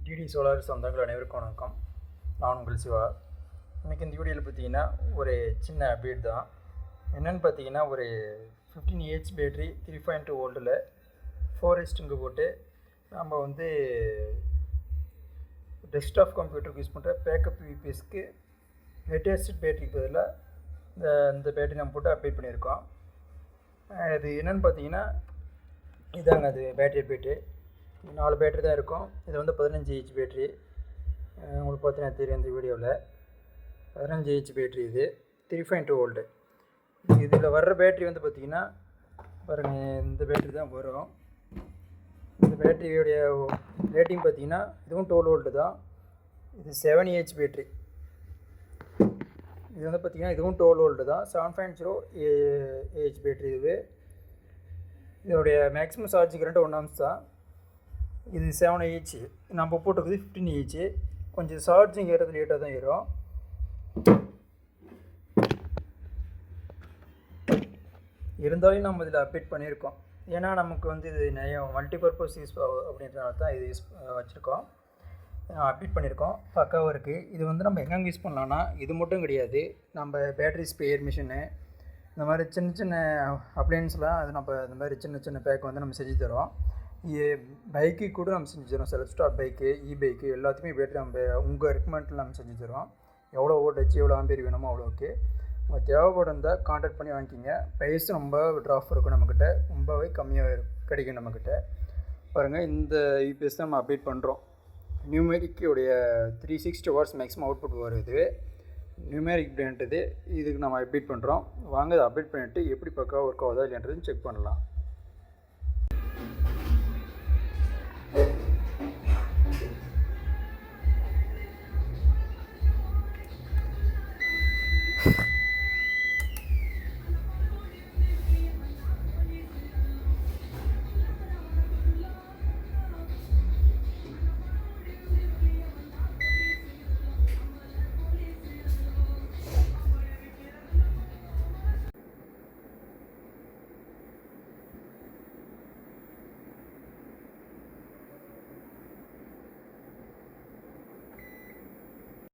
DD solar சொந்தங்கள் அனைவருக்கும் வணக்கம். நான் உங்கள் சிவா. இன்றைக்கி இந்த வீடியோவில் பார்த்தீங்கன்னா ஒரு சின்ன அப்டேட் தான். என்னென்னு பார்த்தீங்கன்னா ஒரு 15Ah பேட்ரி 3.2 வோல்ட்டில் 4S போட்டு நம்ம டெஸ்க்டாப் கம்ப்யூட்டருக்கு யூஸ் பண்ணுற பேக்கப் யூபிஎஸ்க்கு ஹெட் பேட்டரிக்கு பதிலாக இந்த பேட்டரி நம்ம போட்டு அப்டேட் பண்ணியிருக்கோம். இது என்னென்னு பார்த்தீங்கன்னா இதாங்க அது பேட்டரி அப்டேட்டு. 4 பேட்டரி தான் இருக்கும். இது 15Ah பேட்ரி. உங்களுக்கு பார்த்தீங்கன்னா தெரியும் இந்த வீடியோவில் 15Ah பேட்ரி. இது 3.2 வோல்ட்டு. இதில் வர்ற பேட்ரி பார்த்திங்கன்னா பாருங்கள், இந்த பேட்ரி தான் வரும். இந்த பேட்டரியோடைய ரேட்டிங் பார்த்திங்கன்னா இதுவும் 12 வோல்ட்டு தான். இது 7Ah பேட்ரி. இது பார்த்திங்கன்னா இதுவும் 12 வோல்ட்டு தான். 7.0Ah battery. இதோடைய மேக்ஸிமம் சார்ஜ் கரண்ட் 1 amps தான். இது 7Ah. நம்ம போட்டுருக்குது 15Ah. கொஞ்சம் சார்ஜிங் ஏறது லேட்டாக தான் ஏறும். இருந்தாலும் நம்ம இதில் அப்டேட் பண்ணியிருக்கோம். ஏன்னா நமக்கு இது நிறைய மல்டிபர்பஸ் யூஸ் அப்படின்றனால தான் இது யூஸ் வச்சுருக்கோம். அப்டேட் பண்ணியிருக்கோம். பக்காவாக இருக்குது. இது நம்ம எங்கெங்கே யூஸ் பண்ணலான்னா இது மட்டும் கிடையாது. நம்ம பேட்டரி ஸ்பேர் மிஷினு இந்த மாதிரி சின்ன சின்ன அப்ளையன்ஸ்லாம் அது நம்ம இந்த மாதிரி சின்ன சின்ன பேக் நம்ம செஞ்சு தரோம். பைக்கு கூட நம்ம செஞ்சு தரோம். செல்ஃப் ஸ்டார்ட் பைக்கு, பைக்கு எல்லாத்துக்குமே பேட்டரி நம்ம உங்கள் ரெக்கமெண்டில் நம்ம செஞ்சு தரோம். எவ்வளோ வோல்டேஜ் எவ்வளோ ஆம்பியர் வேணுமோ அவ்வளோக்கு உங்கள் தேவைப்படுந்தால் கான்டாக்ட் பண்ணி வாங்கிக்கிங்க. ப்ரைஸ் ரொம்ப ட்ராப் இருக்கும். நம்மக்கிட்ட ரொம்பவே கம்மியாக கிடைக்கும். நம்மக்கிட்ட பாருங்கள், இந்த யூபிஎஸ் தான் நம்ம அப்டேட் பண்ணுறோம். நியூமேரிக்கோடைய 360 வாட்ஸ் மேக்ஸிமம் அவுட்புட் வருது. நியூமேரிக் பிராண்டது. இதுக்கு நம்ம அப்டேட் பண்ணுறோம். வாங்க இதை அப்டேட் பண்ணிவிட்டு எப்படி பக்காவாக ஒர்க் ஆகுதா இல்லைன்றதுன்னு செக் பண்ணலாம்.